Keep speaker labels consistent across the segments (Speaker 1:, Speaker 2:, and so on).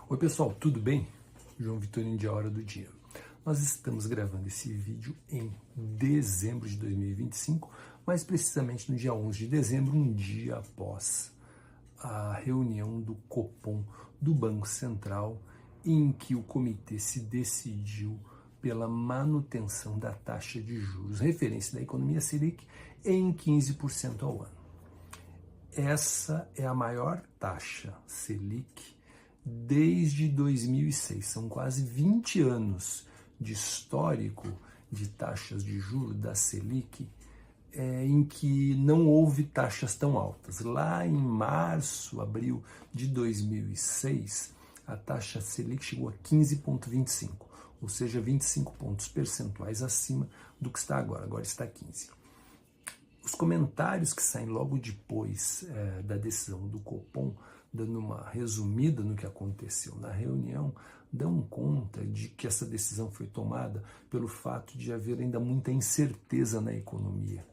Speaker 1: Oi pessoal, tudo bem? João Vitorino de A Hora do Dia. Nós estamos gravando esse vídeo em dezembro de 2025, mais precisamente no dia 11 de dezembro, um dia após a reunião do Copom do Banco Central, em que o comitê se decidiu pela manutenção da taxa de juros, referência da economia Selic, em 15% ao ano. Essa é a maior taxa Selic desde 2006. São quase 20 anos de histórico de taxas de juros da Selic, em que não houve taxas tão altas. Lá em março, abril de 2006, a taxa Selic chegou a 15,25, ou seja, 25 pontos percentuais acima do que está agora. Agora está 15. Os comentários que saem logo depois da decisão do Copom, dando uma resumida no que aconteceu na reunião, dão conta de que essa decisão foi tomada pelo fato de haver ainda muita incerteza na economia.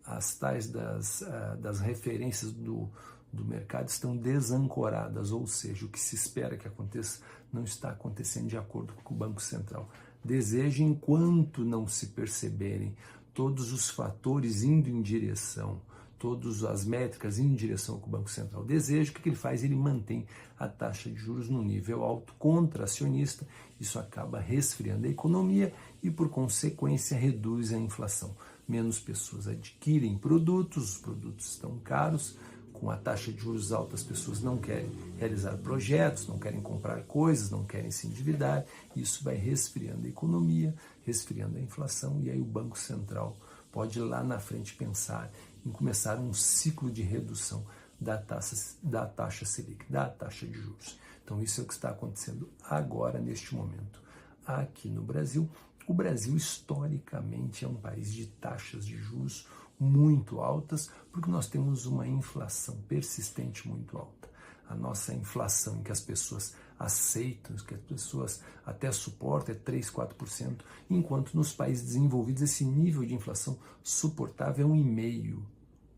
Speaker 1: As tais das referências do mercado estão desancoradas, ou seja, o que se espera que aconteça não está acontecendo de acordo com o que o Banco Central deseja, enquanto não se perceberem todos os fatores indo em direção, todas as métricas indo em direção ao que o Banco Central deseja. O que ele faz? Ele mantém a taxa de juros num nível alto contracionista. Isso acaba resfriando a economia e, por consequência, reduz a inflação. Menos pessoas adquirem produtos, os produtos estão caros. Com a taxa de juros alta, as pessoas não querem realizar projetos, não querem comprar coisas, não querem se endividar. Isso vai resfriando a economia, resfriando a inflação, e aí o Banco Central pode lá na frente pensar em começar um ciclo de redução da taxa Selic, da taxa de juros. Então isso é o que está acontecendo agora, neste momento, aqui no Brasil. O Brasil, historicamente, é um país de taxas de juros muito altas, porque nós temos uma inflação persistente muito alta. A nossa inflação, em que as pessoas aceitam, que as pessoas até suportam, é 3, 4%, enquanto nos países desenvolvidos esse nível de inflação suportável é 1,5%,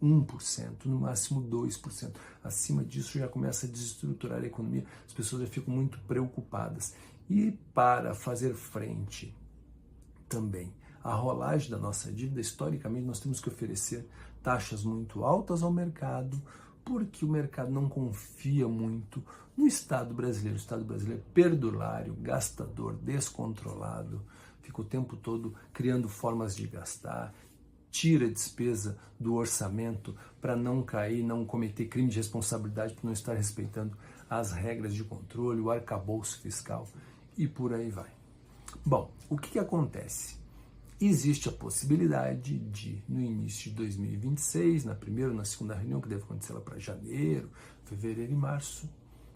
Speaker 1: 1%, no máximo 2%. Acima disso já começa a desestruturar a economia, as pessoas já ficam muito preocupadas. E para fazer frente também a rolagem da nossa dívida, historicamente nós temos que oferecer taxas muito altas ao mercado, porque o mercado não confia muito no Estado brasileiro. O Estado brasileiro é perdulário, gastador, descontrolado, fica o tempo todo criando formas de gastar, tira a despesa do orçamento para não cair, não cometer crime de responsabilidade por não estar respeitando as regras de controle, o arcabouço fiscal e por aí vai. Bom, o que acontece? Existe a possibilidade de, no início de 2026, na primeira ou na segunda reunião, que deve acontecer lá para janeiro, fevereiro e março,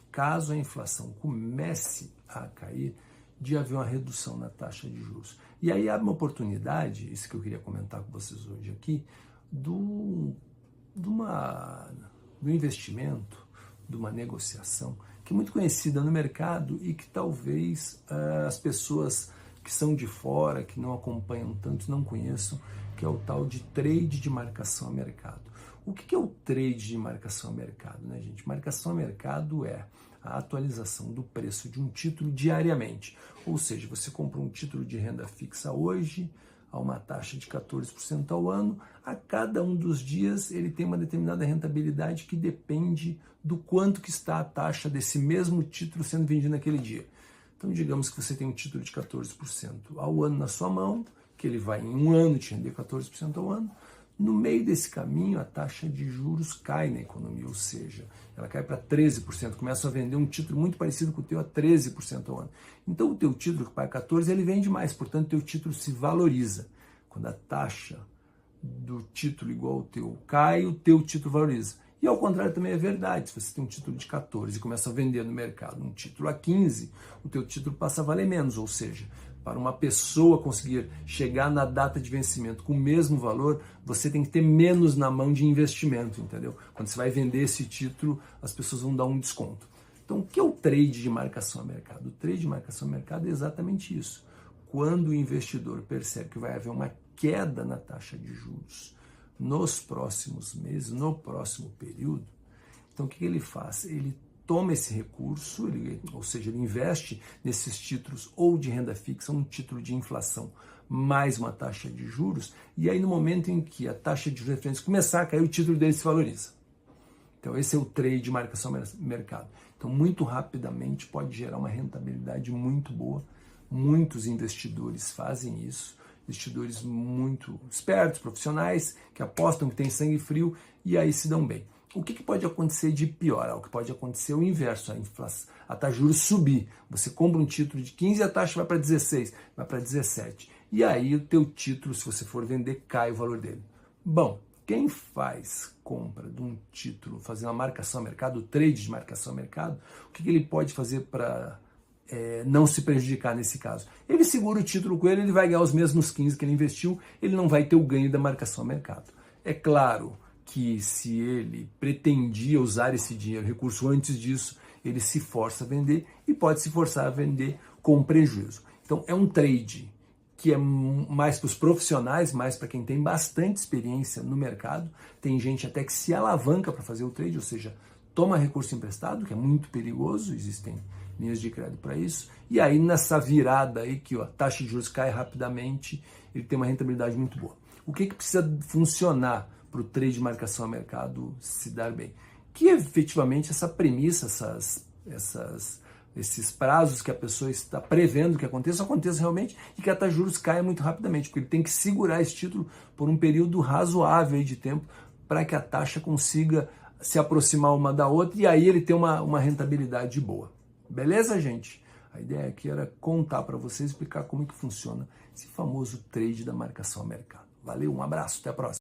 Speaker 1: caso a inflação comece a cair, de haver uma redução na taxa de juros. E aí abre uma oportunidade, isso que eu queria comentar com vocês hoje aqui, do investimento, de uma negociação, que é muito conhecida no mercado e que talvez as pessoas que são de fora, que não acompanham tanto, não conheçam, que é o tal de trade de marcação a mercado. O que é o trade de marcação a mercado, né, gente? Marcação a mercado é a atualização do preço de um título diariamente. Ou seja, você compra um título de renda fixa hoje, a uma taxa de 14% ao ano, a cada um dos dias ele tem uma determinada rentabilidade que depende do quanto que está a taxa desse mesmo título sendo vendido naquele dia. Então, digamos que você tem um título de 14% ao ano na sua mão, que ele vai em um ano te render 14% ao ano. No meio desse caminho, a taxa de juros cai na economia, ou seja, ela cai para 13%. Começa a vender um título muito parecido com o teu a 13% ao ano. Então, o teu título que paga 14%, ele vende mais, portanto, o teu título se valoriza. Quando a taxa do título igual ao teu cai, o teu título valoriza. E ao contrário também é verdade, se você tem um título de 14 e começa a vender no mercado um título a 15, o teu título passa a valer menos, ou seja, para uma pessoa conseguir chegar na data de vencimento com o mesmo valor, você tem que ter menos na mão de investimento, entendeu? Quando você vai vender esse título, as pessoas vão dar um desconto. Então, o que é o trade de marcação a mercado? O trade de marcação a mercado é exatamente isso. Quando o investidor percebe que vai haver uma queda na taxa de juros nos próximos meses, no próximo período, então o que ele faz? Ele toma esse recurso, ou seja, ele investe nesses títulos ou de renda fixa, um título de inflação mais uma taxa de juros, e aí no momento em que a taxa de referência começar a cair, o título dele se valoriza. Então esse é o trade de marcação mercado. Então muito rapidamente pode gerar uma rentabilidade muito boa. Muitos investidores fazem isso, investidores muito espertos, profissionais, que apostam, que têm sangue frio e aí se dão bem. O que pode acontecer de pior? O que pode acontecer é o inverso, a taxa de juros subir. Você compra um título de 15 e a taxa vai para 16, vai para 17. E aí o teu título, se você for vender, cai o valor dele. Bom, quem faz compra de um título, fazer uma marcação a mercado, o trade de marcação a mercado, o que ele pode fazer para não se prejudicar nesse caso? Ele segura o título com ele vai ganhar os mesmos 15 que ele investiu, ele não vai ter o ganho da marcação a mercado. É claro que se ele pretendia usar esse dinheiro, recurso antes disso, ele se força a vender e pode se forçar a vender com prejuízo. Então é um trade que é mais para os profissionais, mais para quem tem bastante experiência no mercado. Tem gente até que se alavanca para fazer o trade, ou seja, toma recurso emprestado, que é muito perigoso, existem linhas de crédito para isso, e aí nessa virada aí que a taxa de juros cai rapidamente, ele tem uma rentabilidade muito boa. O que precisa funcionar para o trade de marcação a mercado se dar bem? Que efetivamente essa premissa, esses prazos que a pessoa está prevendo que aconteça realmente e que a taxa de juros caia muito rapidamente, porque ele tem que segurar esse título por um período razoável de tempo para que a taxa consiga se aproximar uma da outra e aí ele ter uma rentabilidade boa. Beleza, gente? A ideia aqui era contar para vocês, explicar como é que funciona esse famoso trade da marcação a mercado. Valeu, um abraço, até a próxima.